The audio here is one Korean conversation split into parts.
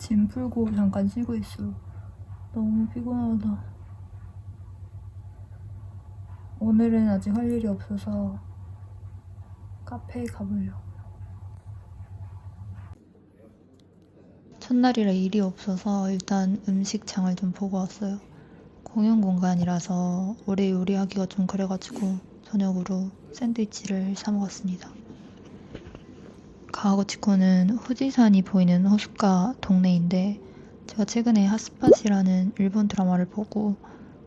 짐 풀고 잠깐 쉬고 있어요. 너무 피곤하다. 오늘은 아직 할 일이 없어서 카페에 가보려고. 첫날이라 일이 없어서 일단 음식장을 좀 보고 왔어요. 공용 공간이라서 오래 요리하기가 좀 그래가지고 저녁으로 샌드위치를 사 먹었습니다. 가와고치코는 후지산이 보이는 호숫가 동네인데 제가 최근에 핫스팟이라는 일본 드라마를 보고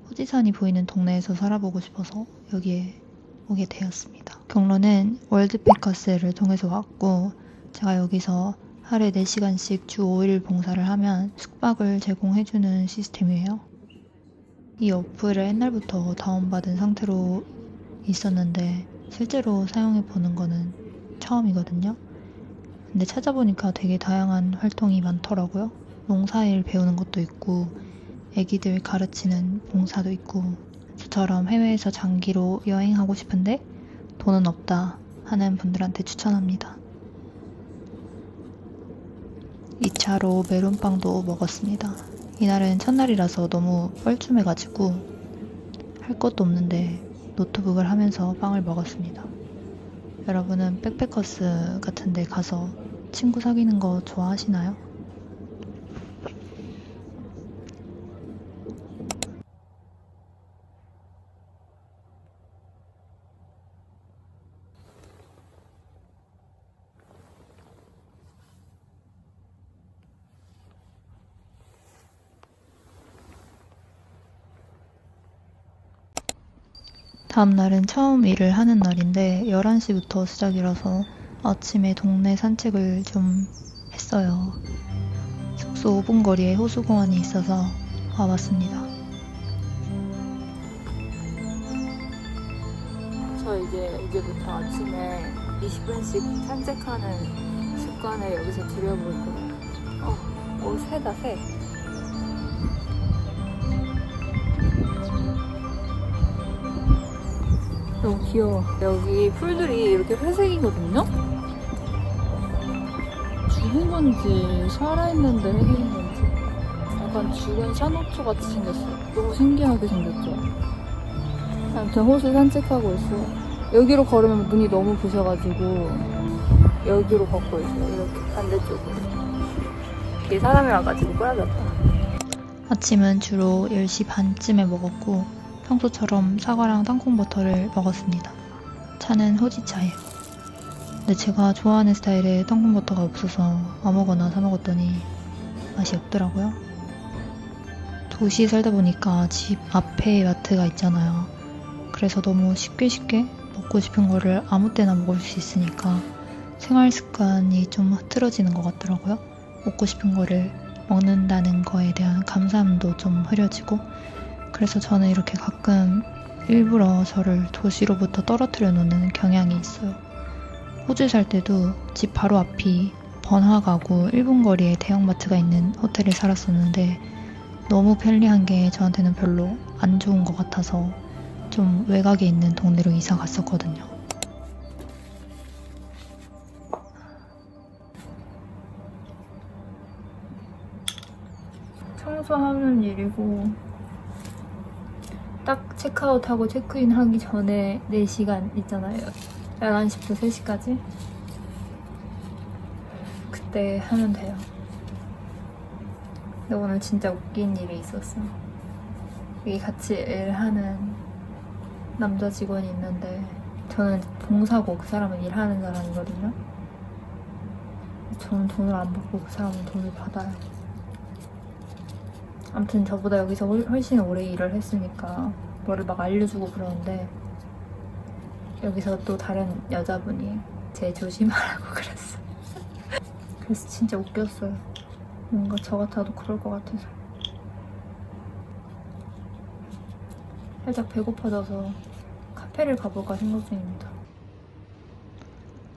후지산이 보이는 동네에서 살아보고 싶어서 여기에 오게 되었습니다. 경로는 월드페커스를 통해서 왔고 제가 여기서 하루에 4시간씩 주 5일 봉사를 하면 숙박을 제공해주는 시스템이에요. 이 어플을 옛날부터 다운받은 상태로 있었는데 실제로 사용해보는 거는 처음이거든요. 근데 찾아보니까 되게 다양한 활동이 많더라고요. 농사일 배우는 것도 있고 애기들 가르치는 봉사도 있고 저처럼 해외에서 장기로 여행하고 싶은데 돈은 없다 하는 분들한테 추천합니다. 2차로 메론빵도 먹었습니다. 이날은 첫날이라서 너무 뻘쭘해가지고 할 것도 없는데 노트북을 하면서 빵을 먹었습니다. 여러분은 백패커스 같은 데 가서 친구 사귀는 거 좋아하시나요? 다음 날은 처음 일을 하는 날인데 11시부터 시작이라서 아침에 동네 산책을 좀 했어요. 숙소 5분 거리에 호수공원이 있어서 와봤습니다. 저 이제부터 아침에 20분씩 산책하는 습관을 여기서 들여볼 거예요. 새다, 새. 너무 귀여워. 여기 풀들이 이렇게 회색이거든요? 죽은 건지 살아있는데 회색인 건지 약간 죽은 샤노초 같이 생겼어요. 너무 신기하게 생겼죠? 아무튼 호수 산책하고 있어요. 여기로 걸으면 눈이 너무 부셔가지고 여기로 걷고 있어요. 이렇게 반대쪽으로. 이게 사람이 와가지고 꼬라졌다. 아침은 주로 10시 반쯤에 먹었고 평소처럼 사과랑 땅콩버터를 먹었습니다. 차는 호지차예요. 근데 제가 좋아하는 스타일의 땅콩버터가 없어서 아무거나 사 먹었더니 맛이 없더라고요. 도시에 살다 보니까 집 앞에 마트가 있잖아요. 그래서 너무 쉽게 먹고 싶은 거를 아무 때나 먹을 수 있으니까 생활 습관이 좀 흐트러지는 것 같더라고요. 먹고 싶은 거를 먹는다는 거에 대한 감사함도 좀 흐려지고 그래서 저는 이렇게 가끔 일부러 저를 도시로부터 떨어뜨려 놓는 경향이 있어요. 호주에 살 때도 집 바로 앞이 번화가고 1분 거리에 대형마트가 있는 호텔에 살았었는데 너무 편리한 게 저한테는 별로 안 좋은 것 같아서 좀 외곽에 있는 동네로 이사 갔었거든요. 청소하는 일이고 딱 체크아웃하고 체크인 하기 전에 4시간 있잖아요. 11시부터 3시까지. 그때 하면 돼요. 근데 오늘 진짜 웃긴 일이 있었어. 여기 같이 일하는 남자 직원이 있는데 저는 봉사고 그 사람은 일하는 사람이거든요. 저는 돈을 안 받고 그 사람은 돈을 받아요. 아무튼 저보다 여기서 훨씬 오래 일을 했으니까 뭐를 막 알려주고 그러는데 여기서 또 다른 여자분이 쟤 조심하라고 그랬어. 그래서 진짜 웃겼어요. 뭔가 저 같아도 그럴 것 같아서. 살짝 배고파져서 카페를 가볼까 생각 중입니다.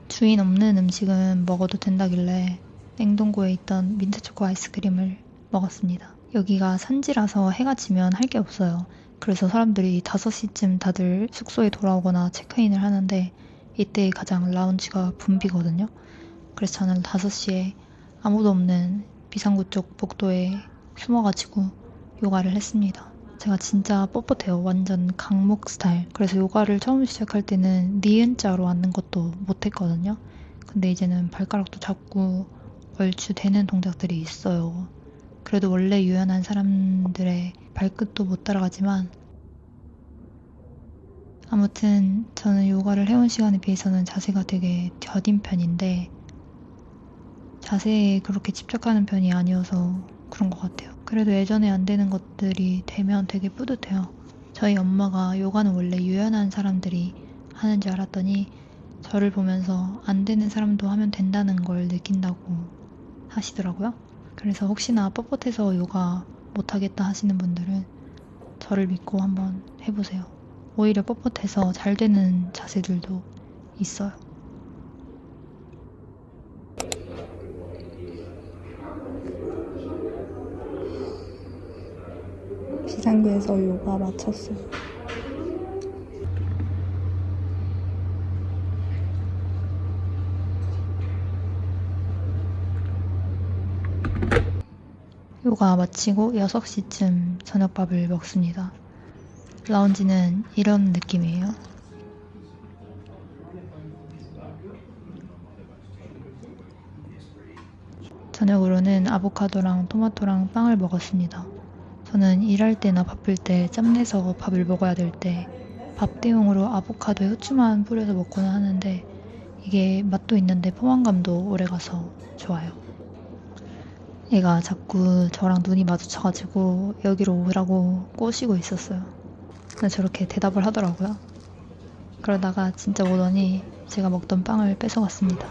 주인 없는 음식은 먹어도 된다길래 냉동고에 있던 민트초코 아이스크림을 먹었습니다. 여기가 산지라서 해가 지면 할 게 없어요. 그래서 사람들이 5시쯤 다들 숙소에 돌아오거나 체크인을 하는데 이때 가장 라운지가 붐비거든요. 그래서 저는 5시에 아무도 없는 비상구 쪽 복도에 숨어가지고 요가를 했습니다. 제가 진짜 뻣뻣해요. 완전 강목 스타일. 그래서 요가를 처음 시작할 때는 니은자로 앉는 것도 못했거든요. 근데 이제는 발가락도 잡고 얼추 되는 동작들이 있어요. 그래도 원래 유연한 사람들의 발끝도 못 따라가지만 아무튼 저는 요가를 해온 시간에 비해서는 자세가 되게 더딘 편인데 자세에 그렇게 집착하는 편이 아니어서 그런 것 같아요. 그래도 예전에 안 되는 것들이 되면 되게 뿌듯해요. 저희 엄마가 요가는 원래 유연한 사람들이 하는 줄 알았더니 저를 보면서 안 되는 사람도 하면 된다는 걸 느낀다고 하시더라고요. 그래서 혹시나 뻣뻣해서 요가 못하겠다 하시는 분들은 저를 믿고 한번 해보세요. 오히려 뻣뻣해서 잘 되는 자세들도 있어요. 비상구에서 요가 마쳤어요. 요가 마치고 6시쯤 저녁밥을 먹습니다. 라운지는 이런 느낌이에요. 저녁으로는 아보카도랑 토마토랑 빵을 먹었습니다. 저는 일할 때나 바쁠 때 짬내서 밥을 먹어야 될 때 밥 대용으로 아보카도에 후추만 뿌려서 먹곤 하는데 이게 맛도 있는데 포만감도 오래가서 좋아요. 얘가 자꾸 저랑 눈이 마주쳐가지고 여기로 오라고 꼬시고 있었어요. 근데 저렇게 대답을 하더라고요. 그러다가 진짜 오더니 제가 먹던 빵을 뺏어갔습니다.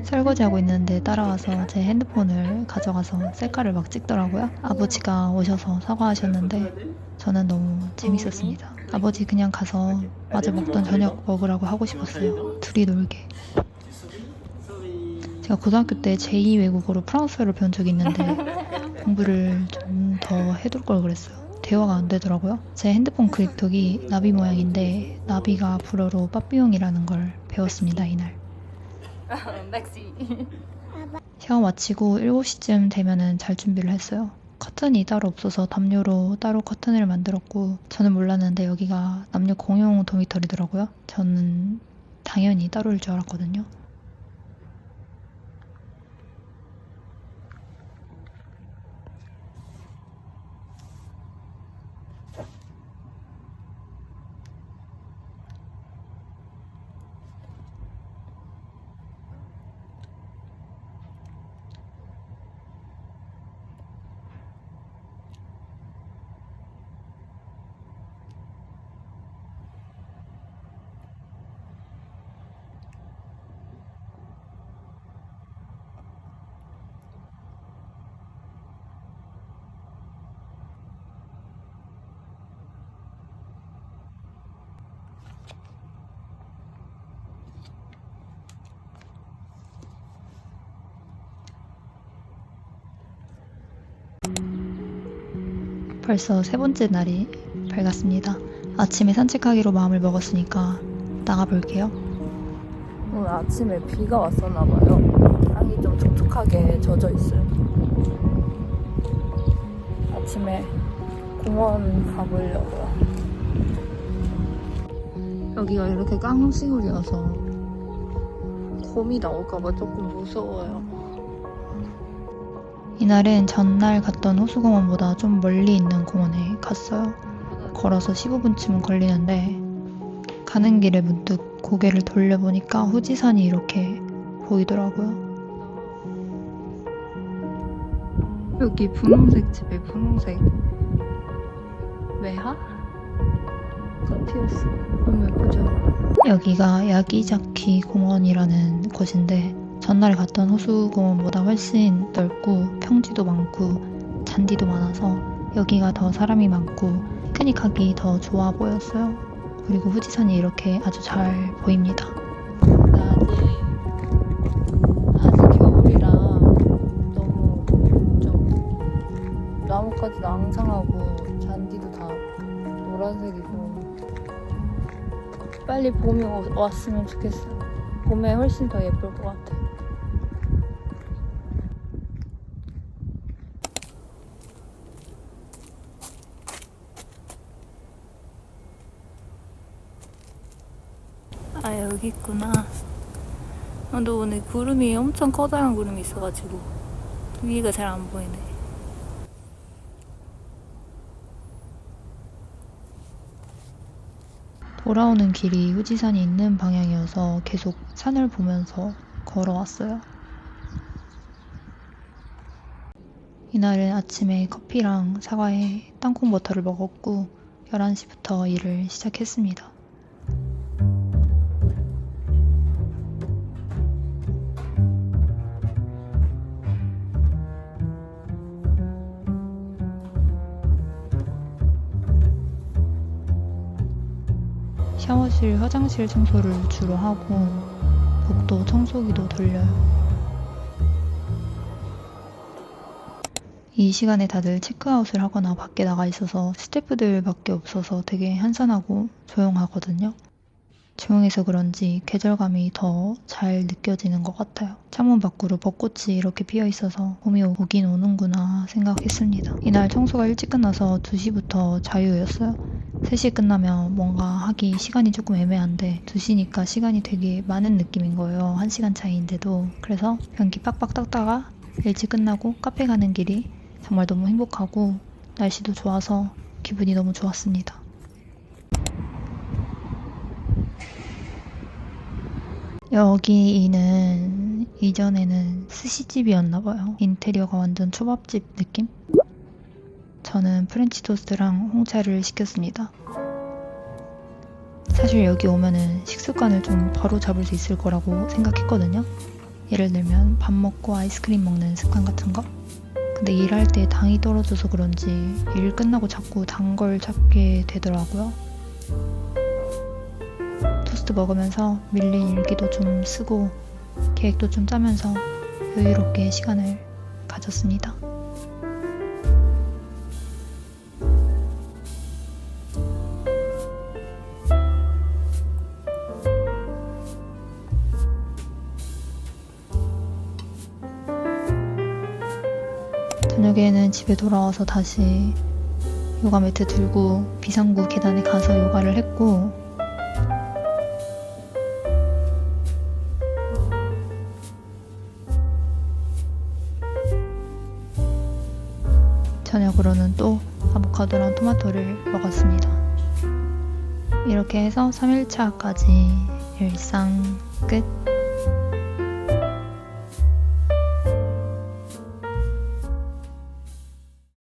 설거지하고 있는데 따라와서 제 핸드폰을 가져가서 셀카를 막 찍더라고요. 아버지가 오셔서 사과하셨는데 저는 너무 재밌었습니다. 아버지 그냥 가서 마저 먹던 저녁 먹으라고 하고 싶었어요. 둘이 놀게. 제가 고등학교 때 제2 외국어로 프랑스어를 배운 적이 있는데 공부를 좀 더 해둘 걸 그랬어요. 대화가 안 되더라고요. 제 핸드폰 그립톡이 나비 모양인데 나비가 불어로 빠삐용이라는 걸 배웠습니다, 이날. 샤워 마치고 7시쯤 되면은 잘 준비를 했어요. 커튼이 따로 없어서 담요로 따로 커튼을 만들었고 저는 몰랐는데 여기가 남녀 공용 도미터리더라고요. 저는 당연히 따로일 줄 알았거든요. 벌써 3번째 날이 밝았습니다. 아침에 산책하기로 마음을 먹었으니까 나가볼게요. 오늘 아침에 비가 왔었나봐요. 땅이 좀 촉촉하게 젖어 있어요. 아침에 공원 가보려고요. 여기가 이렇게 깡시골이어서 곰이 나올까봐 조금 무서워요. 이날은 전날 갔던 호수공원보다 좀 멀리 있는 공원에 갔어요. 걸어서 15분쯤 걸리는데 가는 길에 문득 고개를 돌려보니까 후지산이 이렇게 보이더라고요. 여기 분홍색 집에 분홍색 외화? 가 피었어. 너무 예쁘죠? 여기가 야기자키 공원이라는 곳인데 전날에 갔던 호수공원보다 훨씬 넓고 평지도 많고 잔디도 많아서 여기가 더 사람이 많고 피크닉하기 더 좋아 보였어요. 그리고 후지산이 이렇게 아주 잘 보입니다. 아직 겨울이라 너무 좀 나뭇가지도 앙상하고 잔디도 다 노란색이고 빨리 봄이 왔으면 좋겠어요. 봄에 훨씬 더 예쁠 것 같아요. 아, 여기 있구나. 근데 오늘 구름이 엄청 커다란 구름이 있어가지고 위가 잘 안 보이네. 돌아오는 길이 후지산이 있는 방향이어서 계속 산을 보면서 걸어왔어요. 이날은 아침에 커피랑 사과에 땅콩 버터를 먹었고 11시부터 일을 시작했습니다. 샤워실, 화장실 청소를 주로 하고 복도 청소기도 돌려요. 이 시간에 다들 체크아웃을 하거나 밖에 나가 있어서 스태프들밖에 없어서 되게 한산하고 조용하거든요. 조용해서 그런지 계절감이 더 잘 느껴지는 것 같아요. 창문 밖으로 벚꽃이 이렇게 피어 있어서 봄이 오긴 오는구나 생각했습니다. 이날 청소가 일찍 끝나서 2시부터 자유였어요. 3시에 끝나면 뭔가 하기 시간이 조금 애매한데 2시니까 시간이 되게 많은 느낌인 거예요. 1시간 차이인데도. 그래서 변기 빡빡 닦다가 일찍 끝나고 카페 가는 길이 정말 너무 행복하고 날씨도 좋아서 기분이 너무 좋았습니다. 여기는 이전에는 스시집이었나봐요. 인테리어가 완전 초밥집 느낌? 저는 프렌치 토스트랑 홍차를 시켰습니다. 사실 여기 오면은 식습관을 좀 바로 잡을 수 있을 거라고 생각했거든요. 예를 들면 밥 먹고 아이스크림 먹는 습관 같은 거? 근데 일할 때 당이 떨어져서 그런지 일 끝나고 자꾸 단 걸 찾게 되더라고요. 토스트 먹으면서 밀린 일기도 좀 쓰고 계획도 좀 짜면서 여유롭게 시간을 가졌습니다. 저녁에는 집에 돌아와서 다시 요가 매트 들고 비상구 계단에 가서 요가를 했고 저녁으로는 또 아보카도랑 토마토를 먹었습니다. 이렇게 해서 3일차까지 일상 끝.